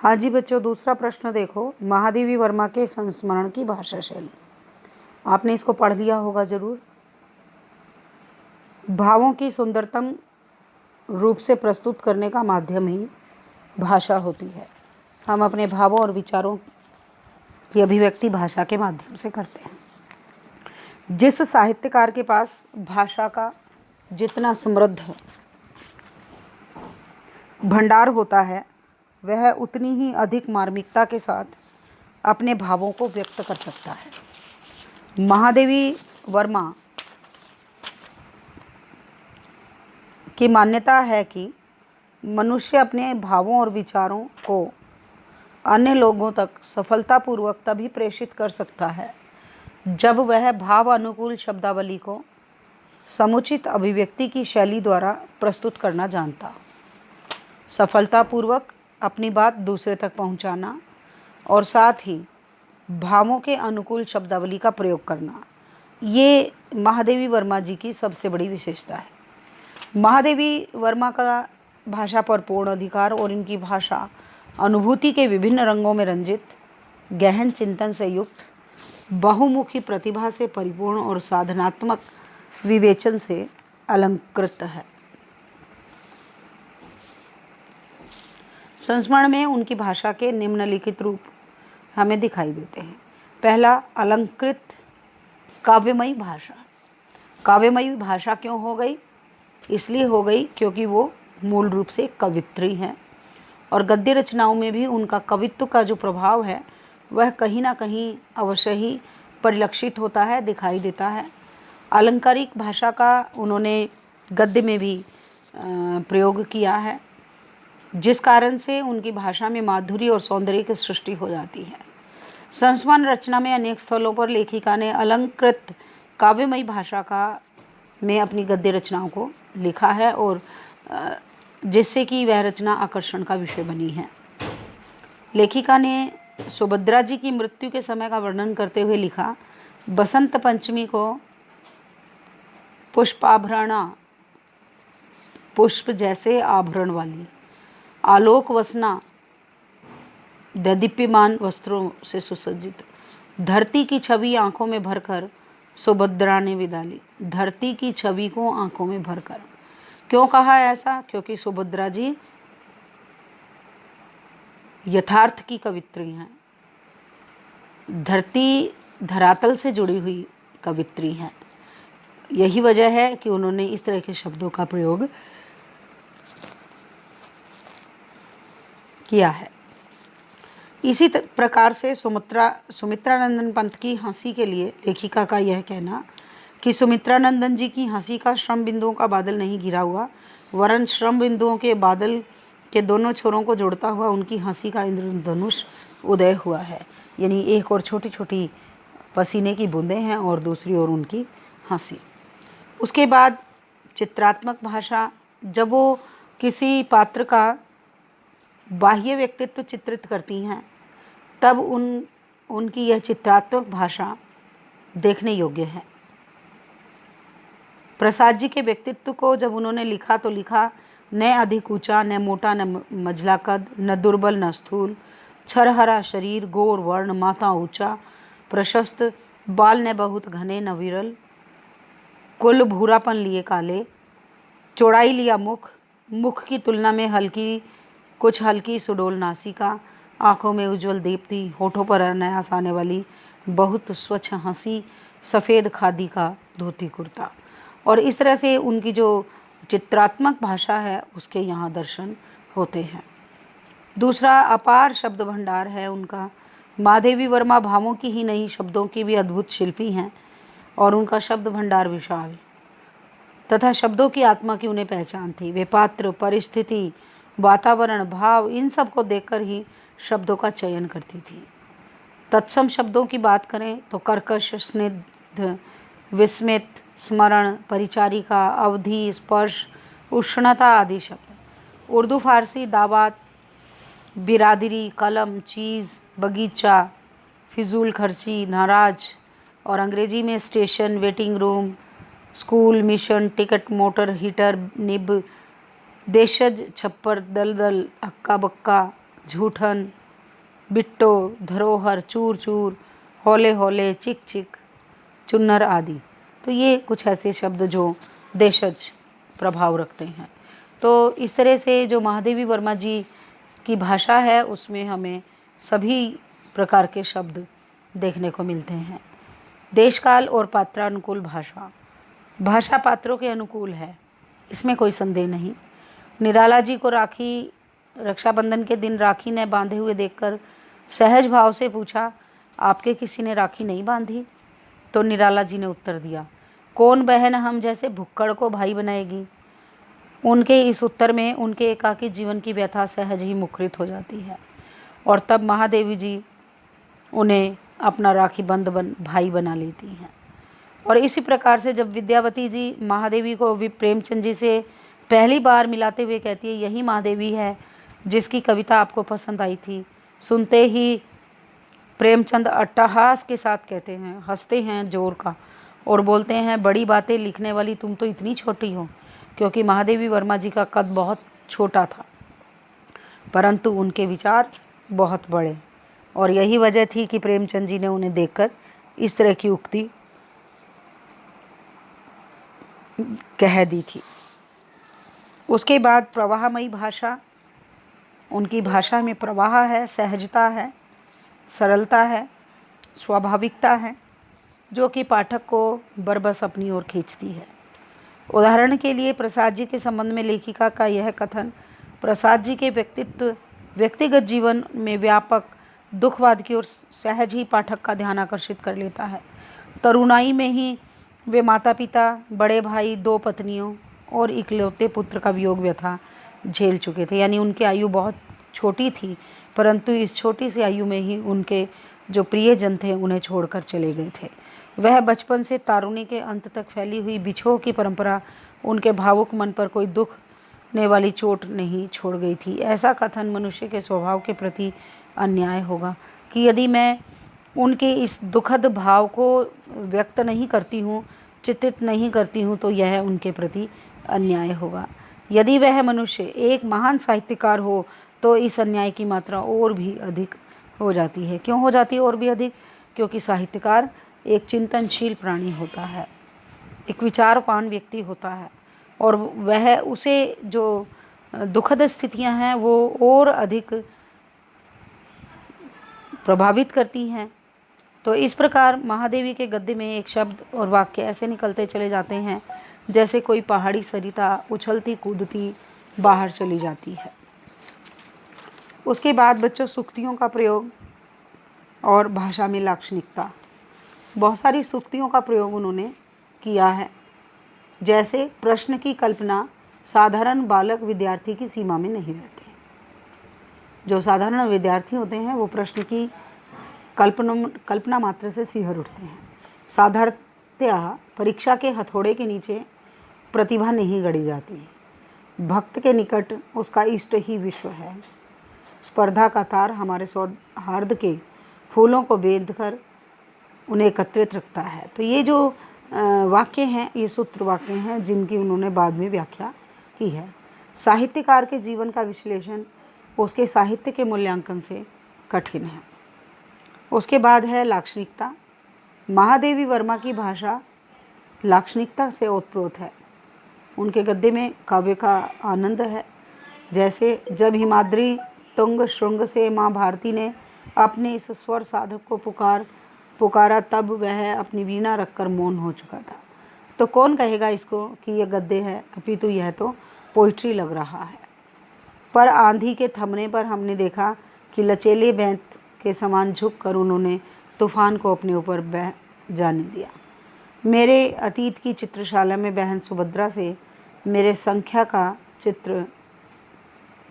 हाँ जी बच्चों, दूसरा प्रश्न देखो। महादेवी वर्मा के संस्मरण की भाषा शैली, आपने इसको पढ़ लिया होगा जरूर। भावों की सुंदरतम रूप से प्रस्तुत करने का माध्यम ही भाषा होती है। हम अपने भावों और विचारों की अभिव्यक्ति भाषा के माध्यम से करते हैं। जिस साहित्यकार के पास भाषा का जितना समृद्ध भंडार होता है, वह उतनी ही अधिक मार्मिकता के साथ अपने भावों को व्यक्त कर सकता है। महादेवी वर्मा की मान्यता है कि मनुष्य अपने भावों और विचारों को अन्य लोगों तक सफलतापूर्वक तभी प्रेषित कर सकता है जब वह भाव अनुकूल शब्दावली को समुचित अभिव्यक्ति की शैली द्वारा प्रस्तुत करना जानता हो। सफलतापूर्वक अपनी बात दूसरे तक पहुंचाना और साथ ही भावों के अनुकूल शब्दावली का प्रयोग करना, ये महादेवी वर्मा जी की सबसे बड़ी विशेषता है। महादेवी वर्मा का भाषा पर पूर्ण अधिकार और इनकी भाषा अनुभूति के विभिन्न रंगों में रंजित, गहन चिंतन से युक्त, बहुमुखी प्रतिभा से परिपूर्ण और साधनात्मक विवेचन से अलंकृत है। संस्मरण में उनकी भाषा के निम्नलिखित रूप हमें दिखाई देते हैं। पहला, अलंकृत काव्यमयी भाषा। काव्यमयी भाषा क्यों हो गई? इसलिए हो गई क्योंकि वो मूल रूप से कवित्री हैं और गद्य रचनाओं में भी उनका कवित्व का जो प्रभाव है वह कहीं ना कहीं अवश्य ही परिलक्षित होता है, दिखाई देता है। अलंकारिक भाषा का उन्होंने गद्य में भी प्रयोग किया है, जिस कारण से उनकी भाषा में माधुर्य और सौंदर्य की सृष्टि हो जाती है। संस्मरण रचना में अनेक स्थलों पर लेखिका ने अलंकृत काव्यमयी भाषा का में अपनी गद्य रचनाओं को लिखा है और जिससे कि वह रचना आकर्षण का विषय बनी है। लेखिका ने सुभद्रा जी की मृत्यु के समय का वर्णन करते हुए लिखा, बसंत पंचमी को पुष्पाभरणा, पुष्प जैसे आभरण वाली, आलोक वसना, दीप्यमान वस्त्रों से सुसज्जित, धरती की छवि आंखों में भरकर सुभद्रा ने विदा ली। धरती की छवि को आंखों में भरकर क्यों कहा ऐसा? क्योंकि सुभद्रा जी यथार्थ की कवित्री हैं, धरती धरातल से जुड़ी हुई कवित्री हैं। यही वजह है कि उन्होंने इस तरह के शब्दों का प्रयोग किया है। इसी प्रकार से सुमित्रानंदन पंत की हंसी के लिए लेखिका का यह कहना कि सुमित्रानंदन जी की हंसी का श्रम बिंदुओं का बादल नहीं घिरा हुआ, वरन श्रम बिंदुओं के बादल के दोनों छोरों को जोड़ता हुआ उनकी हंसी का इंद्रधनुष उदय हुआ है। यानी एक और छोटी छोटी पसीने की बूंदें हैं और दूसरी ओर उनकी हंसी। उसके बाद चित्रात्मक भाषा, जब वो किसी पात्र का बाह्य व्यक्तित्व चित्रित करती हैं तब उनकी यह चित्रात्मक भाषा देखने योग्य है। प्रसाद जी के व्यक्तित्व को जब उन्होंने लिखा तो लिखा, न अधिक ऊंचा, न मोटा, न मझला कद, न दुर्बल, न स्थूल, छरहरा शरीर, गोर वर्ण, माथा ऊंचा प्रशस्त, बाल न बहुत घने न विरल, कुल भूरापन लिए काले, चौड़ाई लिया मुख, मुख की तुलना में कुछ हल्की सुडोल नासिका, आंखों में उज्जवल दीप्ति, होठों पर अनायास आने वाली बहुत स्वच्छ हंसी, सफ़ेद खादी का धोती कुर्ता। और इस तरह से उनकी जो चित्रात्मक भाषा है उसके यहाँ दर्शन होते हैं। दूसरा, अपार शब्द भंडार है उनका। महादेवी वर्मा भावों की ही नहीं, शब्दों की भी अद्भुत शिल्पी हैं और उनका शब्द भंडार विशाल तथा शब्दों की आत्मा की उन्हें पहचान थी। वे पात्र, परिस्थिति, वातावरण, भाव, इन सब को देखकर ही शब्दों का चयन करती थी। तत्सम शब्दों की बात करें तो कर्कश, स्निग्ध, विस्मित, स्मरण, परिचारिका, अवधि, स्पर्श, उष्णता आदि शब्द। उर्दू, फारसी, दावत, बिरादरी, कलम, चीज़, बगीचा, फिजूल खर्ची, नाराज, और अंग्रेजी में station, waiting room, school, mission, ticket, motor, heater, nib, देशज, छप्पर, दलदल, हक्का बक्का, झूठन, बिट्टो, धरोहर, चूर चूर, हौले हौले, चिक चिक, चुन्नर आदि। तो ये कुछ ऐसे शब्द जो देशज प्रभाव रखते हैं। तो इस तरह से जो महादेवी वर्मा जी की भाषा है उसमें हमें सभी प्रकार के शब्द देखने को मिलते हैं। देशकाल और पात्रानुकूल भाषा, भाषा पात्रों के अनुकूल है, इसमें कोई संदेह नहीं। निराला जी को राखी रक्षाबंधन के दिन राखी ने बांधे हुए देखकर सहज भाव से पूछा, आपके किसी ने राखी नहीं बांधी? तो निराला जी ने उत्तर दिया, कौन बहन हम जैसे भुक्कड़ को भाई बनाएगी? उनके इस उत्तर में उनके एकाकी जीवन की व्यथा सहज ही मुखरित हो जाती है और तब महादेवी जी उन्हें अपना राखी बंद भाई बना लेती हैं। और इसी प्रकार से जब विद्यावती जी महादेवी को प्रेमचंद जी से पहली बार मिलाते हुए कहती है, यही महादेवी है जिसकी कविता आपको पसंद आई थी, सुनते ही प्रेमचंद अट्टहास के साथ कहते हैं, हंसते हैं जोर का और बोलते हैं, बड़ी बातें लिखने वाली तुम तो इतनी छोटी हो। क्योंकि महादेवी वर्मा जी का कद बहुत छोटा था परंतु उनके विचार बहुत बड़े, और यही वजह थी कि प्रेमचंद जी ने उन्हें देखकर इस तरह की उक्ति कह दी थी। उसके बाद प्रवाहमयी भाषा, उनकी भाषा में प्रवाह है, सहजता है, सरलता है, स्वाभाविकता है, जो कि पाठक को बरबस अपनी ओर खींचती है। उदाहरण के लिए प्रसाद जी के संबंध में लेखिका का यह कथन प्रसाद जी के व्यक्तिगत जीवन में व्यापक दुखवाद की ओर सहज ही पाठक का ध्यान आकर्षित कर लेता है। तरुणाई में ही वे माता पिता, बड़े भाई, 2 पत्नियों और इकलौते पुत्र का वियोग व्यथा झेल चुके थे। यानी उनकी आयु बहुत छोटी थी परंतु इस छोटी सी आयु में ही उनके जो प्रियजन थे उन्हें छोड़कर चले गए थे। वह बचपन से तारुण्य के अंत तक फैली हुई बिछोह की परंपरा उनके भावुक मन पर कोई दुखने वाली चोट नहीं छोड़ गई थी। ऐसा कथन मनुष्य के स्वभाव के प्रति अन्याय होगा कि यदि मैं उनके इस दुखद भाव को व्यक्त नहीं करती हूँ, चित्रित नहीं करती हूँ, तो यह उनके प्रति अन्याय होगा। यदि वह मनुष्य एक महान साहित्यकार हो तो इस अन्याय की मात्रा और भी अधिक हो जाती है। क्यों हो जाती है और भी अधिक? क्योंकि साहित्यकार एक चिंतनशील प्राणी होता है, एक विचारवान व्यक्ति होता है और वह उसे जो दुखद स्थितियां हैं वो और अधिक प्रभावित करती हैं। तो इस प्रकार महादेवी के गद्य में एक शब्द और वाक्य ऐसे निकलते चले जाते हैं जैसे कोई पहाड़ी सरिता उछलती कूदती बाहर चली जाती है। उसके बाद बच्चों सूक्तियों का प्रयोग और भाषा में लाक्षणिकता। बहुत सारी सूक्तियों का प्रयोग उन्होंने किया है। जैसे प्रश्न की कल्पना साधारण बालक विद्यार्थी की सीमा में नहीं रहती। जो साधारण विद्यार्थी होते हैं वो प्रश्न की कल्पना मात्र से सिहर उठते हैं। साधारणतः परीक्षा के हथौड़े के नीचे प्रतिभा नहीं गढ़ी जाती। भक्त के निकट उसका इष्ट ही विश्व है। स्पर्धा का तार हमारे सौहार्द के फूलों को बेंधकर उन्हें एकत्रित रखता है। तो ये जो वाक्य हैं ये सूत्र वाक्य हैं जिनकी उन्होंने बाद में व्याख्या की है। साहित्यकार के जीवन का विश्लेषण उसके साहित्य के मूल्यांकन से कठिन है। उसके बाद है लाक्षणिकता। महादेवी वर्मा की भाषा लाक्षणिकता से ओतप्रोत है। उनके गद्य में काव्य का आनंद है। जैसे जब हिमाद्री तुंग श्रृंग से माँ भारती ने अपने इस स्वर साधक को पुकारा तब वह अपनी वीणा रखकर मौन हो चुका था। तो कौन कहेगा इसको कि यह गद्य है, अपितु यह तो पोइट्री लग रहा है। पर आंधी के थमने पर हमने देखा कि लचेले बैंत के समान झुक कर उन्होंने तूफान को अपने ऊपर बह जाने दिया। मेरे अतीत की चित्रशाला में बहन सुभद्रा से मेरे संख्या का चित्र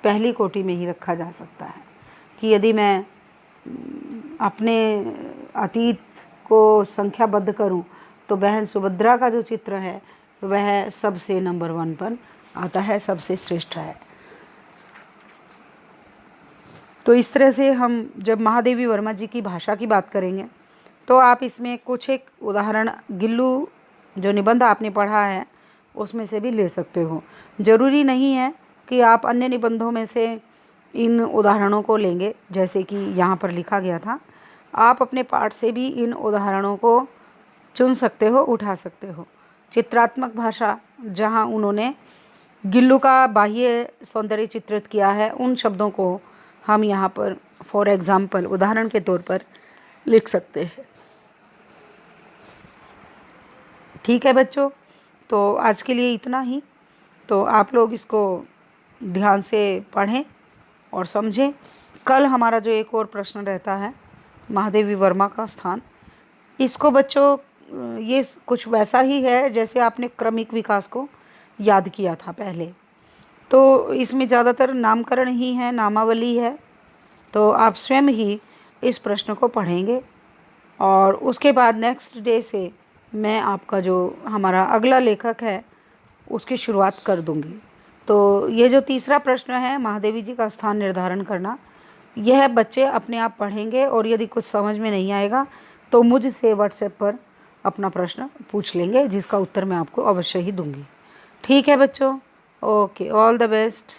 पहली कोटि में ही रखा जा सकता है कि यदि मैं अपने अतीत को संख्याबद्ध करूं तो बहन सुभद्रा का जो चित्र है वह सबसे नंबर 1 पर आता है, सबसे श्रेष्ठ है। तो इस तरह से हम जब महादेवी वर्मा जी की भाषा की बात करेंगे तो आप इसमें कुछ एक उदाहरण गिल्लू जो निबंध आपने पढ़ा है उसमें से भी ले सकते हो। ज़रूरी नहीं है कि आप अन्य निबंधों में से इन उदाहरणों को लेंगे जैसे कि यहाँ पर लिखा गया था। आप अपने पाठ से भी इन उदाहरणों को चुन सकते हो, उठा सकते हो। चित्रात्मक भाषा, जहाँ उन्होंने गिल्लू का बाह्य सौंदर्य चित्रित किया है, उन शब्दों को हम यहाँ पर फॉर एग्ज़ाम्पल उदाहरण के तौर पर लिख सकते हैं। ठीक है बच्चों, तो आज के लिए इतना ही। तो आप लोग इसको ध्यान से पढ़ें और समझें। कल हमारा जो एक और प्रश्न रहता है महादेवी वर्मा का स्थान, इसको बच्चों ये कुछ वैसा ही है जैसे आपने क्रमिक विकास को याद किया था पहले। तो इसमें ज़्यादातर नामकरण ही है, नामावली है। तो आप स्वयं ही इस प्रश्न को पढ़ेंगे और उसके बाद नेक्स्ट डे से मैं आपका जो हमारा अगला लेखक है उसकी शुरुआत कर दूंगी। तो ये जो तीसरा प्रश्न है महादेवी जी का स्थान निर्धारण करना, यह बच्चे अपने आप पढ़ेंगे और यदि कुछ समझ में नहीं आएगा तो मुझसे व्हाट्सएप पर अपना प्रश्न पूछ लेंगे, जिसका उत्तर मैं आपको अवश्य ही दूंगी। ठीक है बच्चों, ओके, ऑल द बेस्ट।